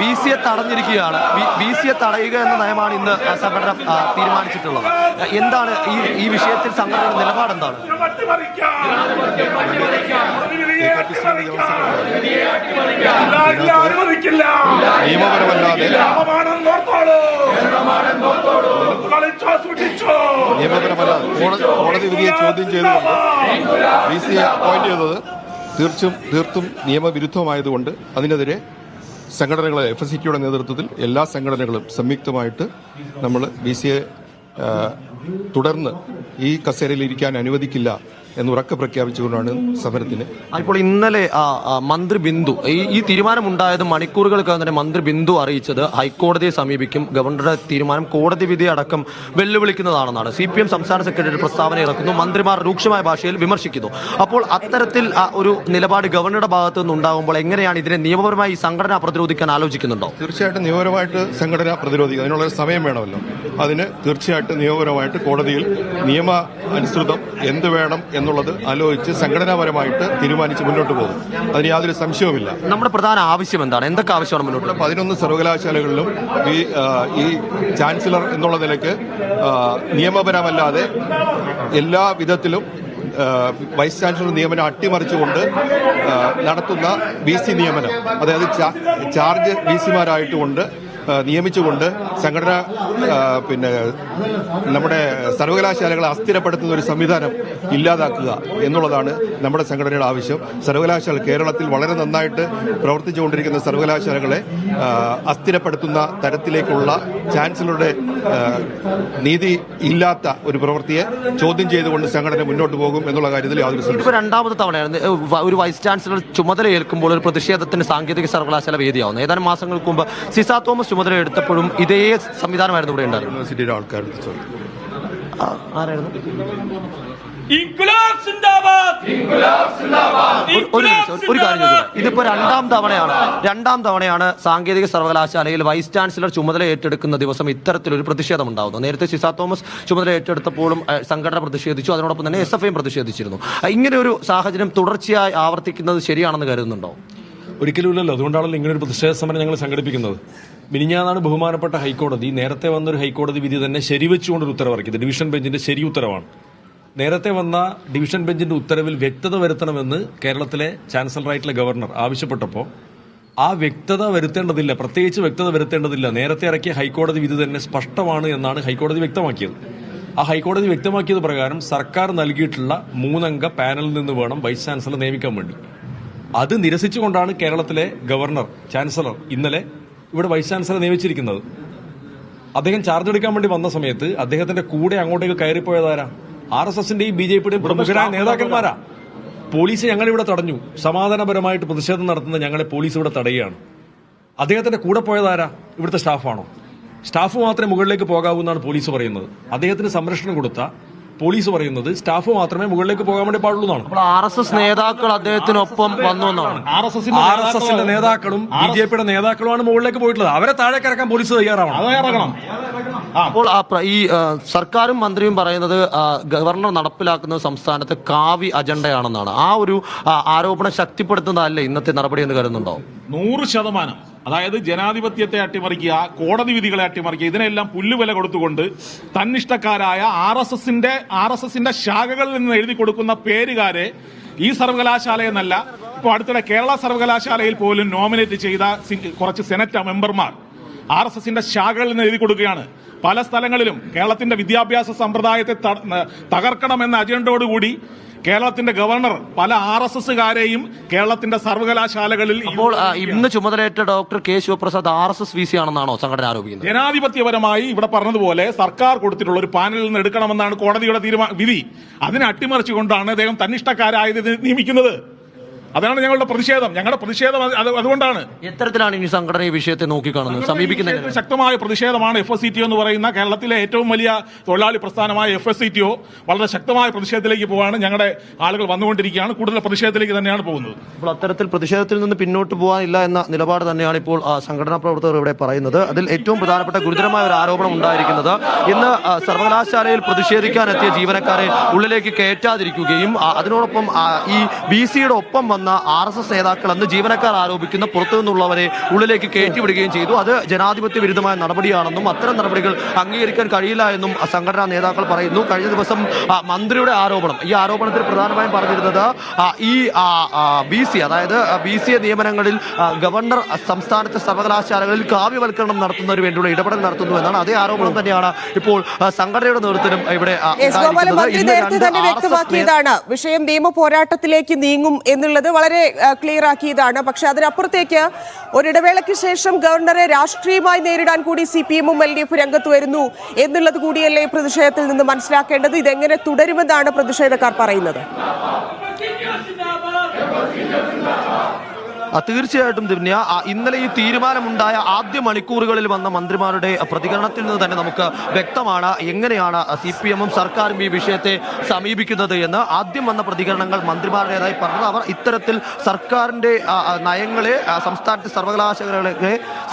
B സിയെ തടഞ്ഞിരിക്കുകയാണ്. B സിയെ തടയുക എന്ന നയമാണ് ഇന്ന് സംഘടന തീരുമാനിച്ചിട്ടുള്ളത്. എന്താണ് ഈ വിഷയത്തിൽ സംഘടനയുടെ നിലപാടെന്താണ്? നിയമപരമല്ലാതെ കോടതി വിധിയെ ചോദ്യം ചെയ്തുകൊണ്ട് ബി സി അപ്പോയിന്റ് ചെയ്തത് തീർത്തും നിയമവിരുദ്ധമായതുകൊണ്ട് അതിനെതിരെ സംഘടനകളെ FSCTയുടെ നേതൃത്വത്തിൽ എല്ലാ സംഘടനകളും സംയുക്തമായിട്ട് നമ്മൾ ബി സിയെ തുടർന്ന് ഈ കസേരയിൽ ഇരിക്കാൻ അനുവദിക്കില്ല എന്ന് ഉറക്കെ പ്രഖ്യാപിച്ചുകൊണ്ടാണ് സമരത്തിന്. ഇപ്പോൾ ഇന്നലെ മന്ത്രി ബിന്ദു ഈ തീരുമാനമുണ്ടായത് മണിക്കൂറുകൾക്ക് തന്നെ മന്ത്രി ബിന്ദു അറിയിച്ചത് ഹൈക്കോടതിയെ സമീപിക്കും, ഗവർണറുടെ തീരുമാനം കോടതി വിധി അടക്കം വെല്ലുവിളിക്കുന്നതാണെന്നാണ്. CPM സംസ്ഥാന സെക്രട്ടറി പ്രസ്താവന ഇറക്കുന്നു, മന്ത്രിമാർ രൂക്ഷമായ ഭാഷയിൽ വിമർശിക്കുന്നു. അപ്പോൾ അത്തരത്തിൽ ഒരു നിലപാട് ഗവർണറുടെ ഭാഗത്തു നിന്നുണ്ടാകുമ്പോൾ എങ്ങനെയാണ് ഇതിനെ നിയമപരമായി സംഘടന പ്രതിരോധിക്കാൻ ആലോചിക്കുന്നുണ്ടോ? തീർച്ചയായിട്ടും നിയമപരമായിട്ട് സംഘടന പ്രതിരോധിക്കും. അതിനുള്ള സമയം വേണമല്ലോ. അതിന് തീർച്ചയായിട്ടും നിയമപരമായിട്ട് കോടതിയിൽ നിയമ അനുസൃതം എന്ത് വേണം എന്നുള്ളത് ആലോചിച്ച് സംഘടനാപരമായിട്ട് തീരുമാനിച്ച് മുന്നോട്ട് പോകും. അതിന് യാതൊരു സംശയവുമില്ല. നമ്മുടെ പ്രധാന ആവശ്യം എന്താണ്? എന്തൊക്കെ ആവശ്യമാണ് മുന്നോട്ട്? 11 സർവകലാശാലകളിലും ഈ ചാൻസലർ എന്നുള്ള നിലയ്ക്ക് നിയമപരമല്ലാതെ എല്ലാ വിധത്തിലും വൈസ് ചാൻസലർ നിയമനം അട്ടിമറിച്ചുകൊണ്ട് നടത്തുന്ന BC നിയമനം, അതായത് ചാർജ് BCമാരായിട്ടുകൊണ്ട് നിയമിച്ചുകൊണ്ട് സംഘടന നമ്മുടെ സർവകലാശാലകളെ അസ്ഥിരപ്പെടുത്തുന്ന ഒരു സംവിധാനം ഇല്ലാതാക്കുക എന്നുള്ളതാണ് നമ്മുടെ സംഘടനയുടെ ആവശ്യം. സർവകലാശാല കേരളത്തിൽ വളരെ നന്നായിട്ട് പ്രവർത്തിച്ചുകൊണ്ടിരിക്കുന്ന സർവകലാശാലകളെ അസ്ഥിരപ്പെടുത്തുന്ന തരത്തിലേക്കുള്ള ചാൻസലറുടെ നീതി ഇല്ലാത്ത ഒരു പ്രവൃത്തിയെ ചോദ്യം ചെയ്തുകൊണ്ട് സംഘടന മുന്നോട്ട് പോകും എന്നുള്ള കാര്യത്തിൽ യാതൊരു സംശയവും. രണ്ടാമത്തെ തവണയാണ് ഒരു വൈസ് ചാൻസലർ ചുമതല ഏൽക്കുമ്പോൾ ഒരു പ്രതിഷേധത്തിന് സാങ്കേതിക സർവകലാശാല വേദിയാവുന്നത്. ഏതാനും മാസങ്ങൾക്ക് മുമ്പ് സിസ തോമസ് ചുമതല എടുത്തപ്പോഴും ഇതേ സംവിധാനമായിരുന്നു ഇവിടെ ഉണ്ടായിരുന്നത്. യൂണിവേഴ്സിറ്റിയുടെ ആൾക്കാർ ഒരു കാര്യം ചോദിച്ചു, ഇതിപ്പോ രണ്ടാം തവണയാണ് സാങ്കേതിക സർവകലാശാലയിൽ വൈസ് ചാൻസലർ ചുമതല ഏറ്റെടുക്കുന്ന ദിവസം ഇത്തരത്തിലൊരു പ്രതിഷേധം ഉണ്ടാവുന്നത്. നേരത്തെ സിസ തോമസ് ചുമതല ഏറ്റെടുത്തപ്പോഴും സംഘടന പ്രതിഷേധിച്ചു, അതിനോടൊപ്പം തന്നെ SFIയും പ്രതിഷേധിച്ചിരുന്നു. ഇങ്ങനെ ഒരു സാഹചര്യം തുടർച്ചയായി ആവർത്തിക്കുന്നത് ശരിയാണെന്ന് കരുതുന്നുണ്ടോ? ഒരിക്കലുമില്ലല്ലോ. അതുകൊണ്ടാണല്ലോ ഇങ്ങനെ ഒരു പ്രതിഷേധ സമരം ഞങ്ങൾ സംഘടിപ്പിക്കുന്നത്. മിനിഞ്ഞാന്നാണ് ബഹുമാനപ്പെട്ട ഹൈക്കോടതി നേരത്തെ വന്നൊരു ഹൈക്കോടതി വിധി തന്നെ ശരിവെച്ചുകൊണ്ടൊരു ഉത്തരവിറക്കിയത്. ഡിവിഷൻ ബെഞ്ചിന്റെ ശരി ഉത്തരവാണ്. നേരത്തെ വന്ന ഡിവിഷൻ ബെഞ്ചിന്റെ ഉത്തരവിൽ വ്യക്തത വരുത്തണമെന്ന് കേരളത്തിലെ ചാൻസലറായിട്ടുള്ള ഗവർണർ ആവശ്യപ്പെട്ടപ്പോൾ ആ വ്യക്തത വരുത്തേണ്ടതില്ല, പ്രത്യേകിച്ച് വ്യക്തത വരുത്തേണ്ടതില്ല, നേരത്തെ ഇറക്കിയ ഹൈക്കോടതി വിധി തന്നെ സ്പഷ്ടമാണ് എന്നാണ് ഹൈക്കോടതി വ്യക്തമാക്കിയത്. ആ ഹൈക്കോടതി വ്യക്തമാക്കിയത് പ്രകാരം സർക്കാർ നൽകിയിട്ടുള്ള 3 അംഗ പാനലിൽ നിന്ന് വേണം വൈസ് ചാൻസലർ നിയമിക്കാൻ വേണ്ടി. അത് നിരസിച്ചുകൊണ്ടാണ് കേരളത്തിലെ ഗവർണർ ചാൻസലർ ഇന്നലെ ഇവിടെ വൈസ് ചാൻസലർ നിയമിച്ചിരിക്കുന്നത്. അദ്ദേഹം ചാർജ് എടുക്കാൻ വേണ്ടി വന്ന സമയത്ത് അദ്ദേഹത്തിന്റെ കൂടെ അങ്ങോട്ടേക്ക് കയറിപ്പോയതാരാ? RSSന്റെയും BJPയുടെയും പ്രമുഖരായ നേതാക്കന്മാരാ. പോലീസ് ഞങ്ങളിവിടെ തടഞ്ഞു. സമാധാനപരമായിട്ട് പ്രതിഷേധം നടത്തുന്ന ഞങ്ങളെ പോലീസ് ഇവിടെ തടയുകയാണ്. അദ്ദേഹത്തിന്റെ കൂടെ പോയതാരാ? ഇവിടുത്തെ സ്റ്റാഫാണോ? സ്റ്റാഫ് മാത്രമേ മുകളിലേക്ക് പോകാവൂ എന്നാണ് പോലീസ് പറയുന്നത്. അദ്ദേഹത്തിന് സംരക്ഷണം കൊടുത്ത പോലീസ് പറയുന്നത് സ്റ്റാഫ് മാത്രമേ മുകളിലേക്ക് പോകാൻ വേണ്ടി പാടുള്ളൂ എന്നാണ്. RSS നേതാക്കൾ അദ്ദേഹത്തിനൊപ്പം വന്നു എന്നാണ്. RSSന്റെ നേതാക്കളും BJPയുടെ നേതാക്കളുമാണ് മുകളിലേക്ക് പോയിട്ടുള്ളത്. അവരെ താഴേക്ക് ഇറക്കാൻ പോലീസ് തയ്യാറാവണം. അപ്പോൾ ഈ സർക്കാരും മന്ത്രിയും പറയുന്നത് ഗവർണർ നടപ്പിലാക്കുന്ന സംസ്ഥാനത്ത് കാവി അജണ്ടയാണെന്നാണ്. ആ ഒരു ആരോപണം ശക്തിപ്പെടുത്തുന്നതല്ലേ ഇന്നത്തെ നടപടി എന്ന് കരുതുന്നുണ്ടോ? 100%. അതായത് ജനാധിപത്യത്തെ അട്ടിമറിക്കുക, കോടതി വിധികളെ അട്ടിമറിക്കുക, ഇതിനെല്ലാം പുല്ലുവില കൊടുത്തുകൊണ്ട് തന്നിഷ്ടക്കാരായ RSSന്റെ ശാഖകളിൽ നിന്ന് എഴുതി കൊടുക്കുന്ന പേരുകാരെ ഈ സർവകലാശാലയെന്നല്ല, ഇപ്പോൾ അടുത്തിടെ കേരള സർവകലാശാലയിൽ പോലും നോമിനേറ്റ് ചെയ്ത കുറച്ച് സെനറ്റ് മെമ്പർമാർ RSSന്റെ ശാഖകളിൽ നിന്ന് എഴുതി കൊടുക്കുകയാണ്. പല സ്ഥലങ്ങളിലും കേരളത്തിന്റെ വിദ്യാഭ്യാസ സമ്പ്രദായത്തെ തകർക്കണമെന്ന അജണ്ടയോടുകൂടി കേരളത്തിന്റെ ഗവർണർ പല RSSകാരെയും കേരളത്തിന്റെ സർവകലാശാലകളിൽ. അപ്പോൾ ഇന്ന് ചുമതലയേറ്റ doctor K Sivaprasad RSS VC ആണെന്നാണോ സംഘടന ആരോപിക്കുന്നത്? ജനാധിപത്യപരമായി ഇവിടെ പറഞ്ഞതുപോലെ സർക്കാർ കൊടുത്തിട്ടുള്ള ഒരു പാനലിൽ നിന്ന് എടുക്കണമെന്നാണ് കോടതിയുടെ വിധി. അതിനെ അട്ടിമറിച്ചുകൊണ്ടാണ് അദ്ദേഹം തന്നിഷ്ടക്കാരായത് നിയമിക്കുന്നത്. അതാണ് ഞങ്ങളുടെ പ്രതിഷേധം. അതുകൊണ്ടാണ്. എത്തരത്തിലാണ് ഈ സംഘടന ഈ വിഷയത്തെ നോക്കിക്കാണുന്നത്, സമീപിക്കുന്നത്? ശക്തമായ പ്രതിഷേധമാണ്. FSCTO എന്ന് പറയുന്ന കേരളത്തിലെ ഏറ്റവും വലിയ തൊഴിലാളി പ്രസ്ഥാനമായ FSCTO വളരെ ശക്തമായ പ്രതിഷേധത്തിലേക്ക് പോവാണ്. ഞങ്ങളുടെ ആളുകൾ വന്നുകൊണ്ടിരിക്കുകയാണ്. കൂടുതൽ പ്രതിഷേധത്തിലേക്ക് തന്നെയാണ് പോകുന്നത്. അപ്പോൾ അത്തരത്തിൽ പ്രതിഷേധത്തിൽ നിന്ന് പിന്നോട്ട് പോകാനില്ല എന്ന നിലപാട് തന്നെയാണ് ഇപ്പോൾ സംഘടനാ പ്രവർത്തകർ ഇവിടെ പറയുന്നത്. അതിൽ ഏറ്റവും പ്രധാനപ്പെട്ട ഗുരുതരമായ ഒരു ആരോപണം ഉണ്ടായിരിക്കുന്നത് ഇന്ന് സർവകലാശാലയിൽ പ്രതിഷേധിക്കാനെത്തിയ ജീവനക്കാരെ ഉള്ളിലേക്ക് കയറ്റാതിരിക്കുകയും അതിനോടൊപ്പം ഈ BCയുടെ ഒപ്പം വന്ന RSS നേതാക്കൾ എന്ന് ജീവനക്കാർ ആരോപിക്കുന്ന പുറത്തു നിന്നുള്ളവരെ ഉള്ളിലേക്ക് കയറ്റിവിടുകയും ചെയ്തു. അത് ജനാധിപത്യ വിരുദ്ധമായ നടപടിയാണെന്നും അത്തരം നടപടികൾ അംഗീകരിക്കാൻ കഴിയില്ല എന്നും സംഘടനാ നേതാക്കൾ പറയുന്നു. കഴിഞ്ഞ ദിവസം മന്ത്രിയുടെ ആരോപണം, ഈ ആരോപണത്തിൽ പ്രധാനമായും പറഞ്ഞിരുന്നത് ഈ BCA അതായത് BCA നിയമനങ്ങളിൽ ഗവർണർ സംസ്ഥാനത്തെ സർവകലാശാലകളിൽ കാവ്യവൽക്കരണം നടത്തുന്നതിന് വേണ്ടിയുള്ള ഇടപെടൽ നടത്തുന്നു എന്നാണ്. അതേ ആരോപണം തന്നെയാണ് ഇപ്പോൾ സംഘടനയുടെ നേതൃത്വത്തിലും ഇവിടെ നേരത്തെ തന്നെ വ്യക്തമാക്കിയതാണ്. വിഷയം നിയമ പോരാട്ടത്തിലേക്ക് നീങ്ങും എന്നുള്ളത് വളരെ ക്ലിയർ ആക്കിയതാണ്. പക്ഷെ അതിനപ്പുറത്തേക്ക് ഒരിടവേളയ്ക്ക് ശേഷം ഗവർണറെ രാഷ്ട്രീയമായി നേരിടാൻ കൂടി CPM-ഉം LDF രംഗത്ത് വരുന്നു എന്നുള്ളത് കൂടിയല്ലേ പ്രതിഷേധത്തിൽ നിന്ന് മനസ്സിലാക്കേണ്ടത്. ഇതെങ്ങനെ തുടരുമെന്നാണ് പ്രതിഷേധക്കാർ പറയുന്നത്? തീർച്ചയായിട്ടും ദിവ്യ, ഇന്നലെ ഈ തീരുമാനമുണ്ടായ ആദ്യ മണിക്കൂറുകളിൽ വന്ന മന്ത്രിമാരുടെ പ്രതികരണത്തിൽ നിന്ന് തന്നെ നമുക്ക് വ്യക്തമാണ് എങ്ങനെയാണ് CPM-ഉം സർക്കാരും ഈ വിഷയത്തെ സമീപിക്കുന്നത് എന്ന്. ആദ്യം വന്ന പ്രതികരണങ്ങൾ മന്ത്രിമാരുടേതായി പറഞ്ഞത് അവർ ഇത്തരത്തിൽ സർക്കാരിന്റെ നയങ്ങളെ സംസ്ഥാനത്തെ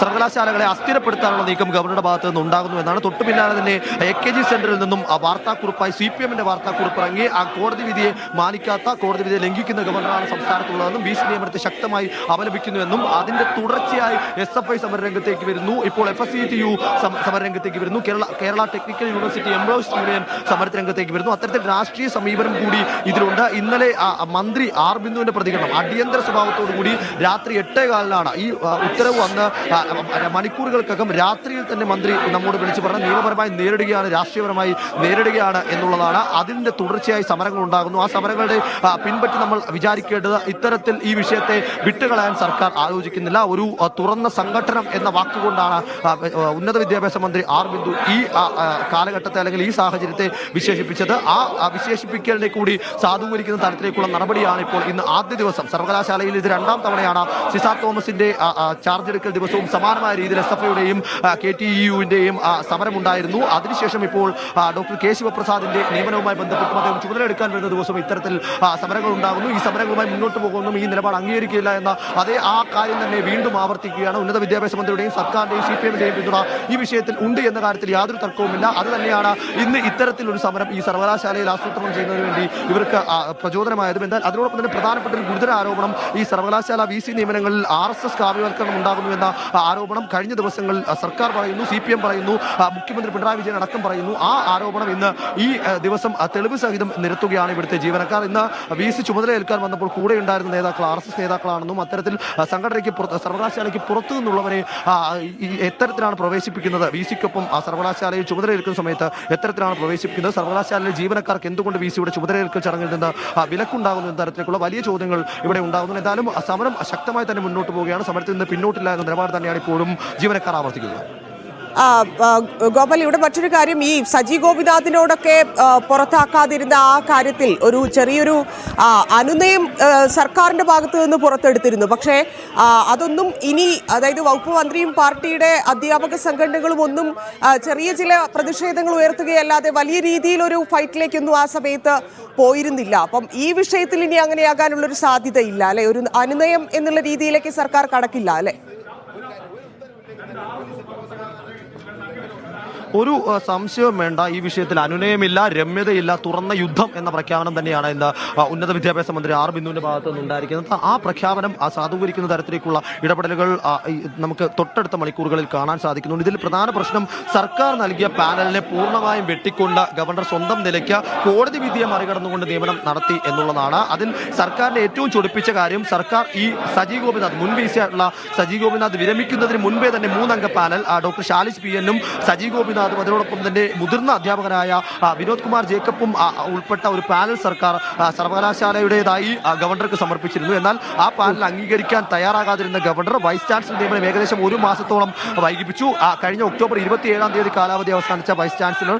സർവകലാശാലകളെ അസ്ഥിരപ്പെടുത്താനുള്ള നീക്കം ഗവർണറുടെ ഭാഗത്ത് നിന്ന് ഉണ്ടാകുന്നു എന്നാണ്. തൊട്ടു പിന്നാലെ തന്നെ AKG സെന്ററിൽ നിന്നും വാർത്താക്കുറിപ്പായി CPM-ന്റെ വാർത്താക്കുറിപ്പ് ഇറങ്ങി. ആ കോടതി വിധിയെ മാനിക്കാത്ത, കോടതി വിധിയെ ലംഘിക്കുന്ന ഗവർണറാണ് സംസ്ഥാനത്തുള്ളതെന്നും BC നിയമനത്തെ ശക്തമായി അപലപിക്കുന്നുവെന്നും അതിന്റെ തുടർച്ചയായി SFI സമരരംഗത്തേക്ക് വരുന്നു. ഇപ്പോൾ FSCTU സമരരംഗത്തേക്ക് വരുന്നു. Kerala technical university employees union സമരരംഗത്തേക്ക് വരുന്നു. അത്തരത്തിൽ രാഷ്ട്രീയ സമീപനം കൂടി ഇതിലുണ്ട്. ഇന്നലെ മന്ത്രി R. ബിന്ദുവിന്റെ പ്രതികരണം അടിയന്തര സ്വഭാവത്തോടു കൂടി രാത്രി 8:15 ഈ ഉത്തരവ് വന്ന് മണിക്കൂറുകൾക്കകം രാത്രിയിൽ തന്നെ മന്ത്രി നമ്മോട് വിളിച്ചു പറഞ്ഞ നിയമപരമായി നേരിടുകയാണ്, രാഷ്ട്രീയപരമായി നേരിടുകയാണ് എന്നുള്ളതാണ്. അതിന്റെ തുടർച്ചയായി സമരങ്ങൾ ഉണ്ടാകുന്നു. ആ സമരങ്ങളുടെ പിൻപറ്റി നമ്മൾ വിചാരിക്കേണ്ടത് ഇത്തരത്തിൽ ഈ വിഷയത്തെ വിട്ടുകളയാൻ സർക്കാർ ആലോചിക്കുന്നില്ല. ഒരു തുറന്ന സംഘടനം എന്ന വാക്കുകൊണ്ടാണ് ഉന്നത വിദ്യാഭ്യാസ മന്ത്രി R. ബിന്ദു ഈ കാലഘട്ടത്തെ അല്ലെങ്കിൽ ഈ സാഹചര്യത്തെ വിശേഷിപ്പിച്ചത്. ആ വിശേഷിപ്പിക്കലിനെ കൂടി സാധൂകരിക്കുന്ന തരത്തിലേക്കുള്ള നടപടിയാണ് ഇപ്പോൾ ഇന്ന് ആദ്യ ദിവസം സർവകലാശാലയിൽ. ഇത് രണ്ടാം തവണയാണ് സിസാർ തോമസിന്റെ ചാർജ് എടുക്കൽ ദിവസവും സമാനമായ രീതിയിൽ SFIയുടെയും KTEUവിന്റെയും സമരമുണ്ടായിരുന്നു. അതിനുശേഷം ഇപ്പോൾ ഡോക്ടർ K. ശിവപ്രസാദിന്റെ നിയമനവുമായി ബന്ധപ്പെട്ട് അദ്ദേഹം ചുമതലയെടുക്കാൻ വരുന്ന ദിവസം ഇത്തരത്തിൽ സമരങ്ങൾ ഉണ്ടാകുന്നു. ഈ സമരങ്ങളുമായി മുന്നോട്ട് പോകുന്നു, ഈ നിലപാട് അംഗീകരിക്കില്ല എന്ന ആ കാര്യം തന്നെ വീണ്ടും ആവർത്തിക്കുകയാണ്. ഉന്നത വിദ്യാഭ്യാസ മന്ത്രിയുടെയും സർക്കാരിന്റെയും CPM-ന്റെയും പിന്തുണ ഈ വിഷയത്തിൽ ഉണ്ട് എന്ന കാര്യത്തിൽ യാതൊരു തർക്കവുമില്ല. അത് തന്നെയാണ് ഇന്ന് ഇത്തരത്തിലൊരു സമരം ഈ സർവകലാശാലയിൽ ആസൂത്രണം ചെയ്യുന്നതിന് വേണ്ടി ഇവർക്ക് പ്രചോദനമായതും. എന്നാൽ അതിനോടൊപ്പം തന്നെ പ്രധാനപ്പെട്ട ഒരു ഗുരുതര ആരോപണം ഈ സർവകലാശാല VC നിയമനങ്ങളിൽ RSS കാവ്യവൽക്കരണം ഉണ്ടാകുന്നുവെന്ന ആരോപണം കഴിഞ്ഞ ദിവസങ്ങളിൽ സർക്കാർ പറയുന്നു, CPM പറയുന്നു, മുഖ്യമന്ത്രി പിണറായി വിജയൻ അടക്കം പറയുന്നു. ആ ആരോപണം ഇന്ന് ഈ ദിവസം തെളിവ് സഹിതം നിരത്തുകയാണ് ഇവിടുത്തെ ജീവനക്കാർ. ഇന്ന് VC ചുമതലയേൽക്കാൻ വന്നപ്പോൾ കൂടെ ഉണ്ടായിരുന്ന നേതാക്കൾ RSS നേതാക്കളാണെന്നും അത്തരത്തിൽ സംഘടനയ്ക്ക് സർവകലാശാലയ്ക്ക് പുറത്തു നിന്നുള്ളവരെ എത്തരത്തിലാണ് പ്രവേശിപ്പിക്കുന്നത്, VC-ക്കൊപ്പം സർവകലാശാലയിൽ ചുമതലയേൽക്കുന്ന സമയത്ത് എത്തരത്തിലാണ് പ്രവേശിപ്പിക്കുന്നത്, സർവകലാശാലയിലെ ജീവനക്കാർക്ക് എന്തുകൊണ്ട് VC-യുടെ ചുമതലയേൽക്കൽ ചടങ്ങിൽ നിന്ന് വിലക്കുണ്ടാകുന്നു എന്ന തരത്തിലേക്കുള്ള വലിയ ചോദ്യങ്ങൾ ഇവിടെ ഉണ്ടാകുന്നു. എന്തായാലും സമരം ശക്തമായി തന്നെ മുന്നോട്ട് പോവുകയാണ്. സമരത്തിൽ നിന്ന് പിന്നോട്ടില്ല എന്ന നിലപാട് തന്നെയാണ് ഇപ്പോഴും ജീവനക്കാർ ആവർത്തിക്കുന്നത്. ഗോപാൽ, ഇവിടെ മറ്റൊരു കാര്യം, ഈ സജി ഗോപിനാഥിനോടൊക്കെ പുറത്താക്കാതിരുന്ന ആ കാര്യത്തിൽ ഒരു ചെറിയൊരു അനുനയം സർക്കാരിന്റെ ഭാഗത്തു നിന്ന് പുറത്തെടുത്തിരുന്നു. പക്ഷേ അതൊന്നും ഇനി, അതായത് വകുപ്പ് മന്ത്രിയും പാർട്ടിയുടെ അധ്യാപക സംഘടനകളും ഒന്നും ചെറിയ ചില പ്രതിഷേധങ്ങൾ ഉയർത്തുകയല്ലാതെ വലിയ രീതിയിലൊരു ഫൈറ്റിലേക്കൊന്നും ആ സമയത്ത് പോയിരുന്നില്ല. അപ്പം ഈ വിഷയത്തിൽ ഇനി അങ്ങനെയാകാനുള്ളൊരു സാധ്യതയില്ല അല്ലെ? ഒരു അനുനയം എന്നുള്ള രീതിയിലേക്ക് സർക്കാർ കടക്കില്ല അല്ലെ? ഒരു സംശയവും വേണ്ട, ഈ വിഷയത്തിൽ അനുനയമില്ല, രമ്യതയില്ല, തുറന്ന യുദ്ധം എന്ന പ്രഖ്യാപനം തന്നെയാണ് ഇന്ന് ഉന്നത വിദ്യാഭ്യാസ മന്ത്രി R. ബിന്ദുവിന്റെ ഭാഗത്ത് നിന്നുണ്ടായിരിക്കുന്നത്. ആ പ്രഖ്യാപനം സാധൂകരിക്കുന്ന തരത്തിലേക്കുള്ള ഇടപെടലുകൾ നമുക്ക് തൊട്ടടുത്ത മണിക്കൂറുകളിൽ കാണാൻ സാധിക്കുന്നുണ്ട്. ഇതിൽ പ്രധാന പ്രശ്നം സർക്കാർ നൽകിയ പാനലിനെ പൂർണ്ണമായും വെട്ടിക്കൊണ്ട് ഗവർണർ സ്വന്തം നിലയ്ക്ക് കോടതി വിധിയെ മറികടന്നുകൊണ്ട് നിയമനം നടത്തി എന്നുള്ളതാണ്. അതിൽ സർക്കാരിന്റെ ഏറ്റവും ചൊടിപ്പിച്ച കാര്യം, സർക്കാർ ഈ സജി ഗോപിനാഥ്, മുൻ VC ആയിട്ടുള്ള സജി ഗോപിനാഥ് വിരമിക്കുന്നതിന് മുൻപേ തന്നെ 3 അംഗ പാനൽ ഡോക്ടർ ഷാലിസ് PN-ഉം സജി ഗോപിനാഥ് അതിനോടൊപ്പം തന്നെ മുതിർന്ന അധ്യാപകനായ വിനോദ് കുമാർ ജേക്കബും ഉൾപ്പെട്ട ഒരു പാനൽ സർക്കാർ സർവകലാശാലയുടേതായി ഗവർണർക്ക് സമർപ്പിച്ചിരുന്നു. എന്നാൽ ആ പാനൽ അംഗീകരിക്കാൻ തയ്യാറാകാതിരുന്ന ഗവർണർ വൈസ് ചാൻസലർ നിയമനം ഏകദേശം 1 മാസത്തോളം വൈകിപ്പിച്ചു. കഴിഞ്ഞ ഒക്ടോബർ 27 കാലാവധി അവസാനിച്ച വൈസ് ചാൻസലർ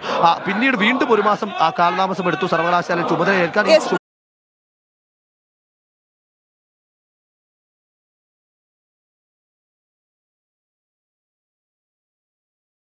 പിന്നീട് വീണ്ടും 1 മാസം കാലതാമസം എടുത്തു സർവകലാശാല ചുമതലയേൽക്കാൻ.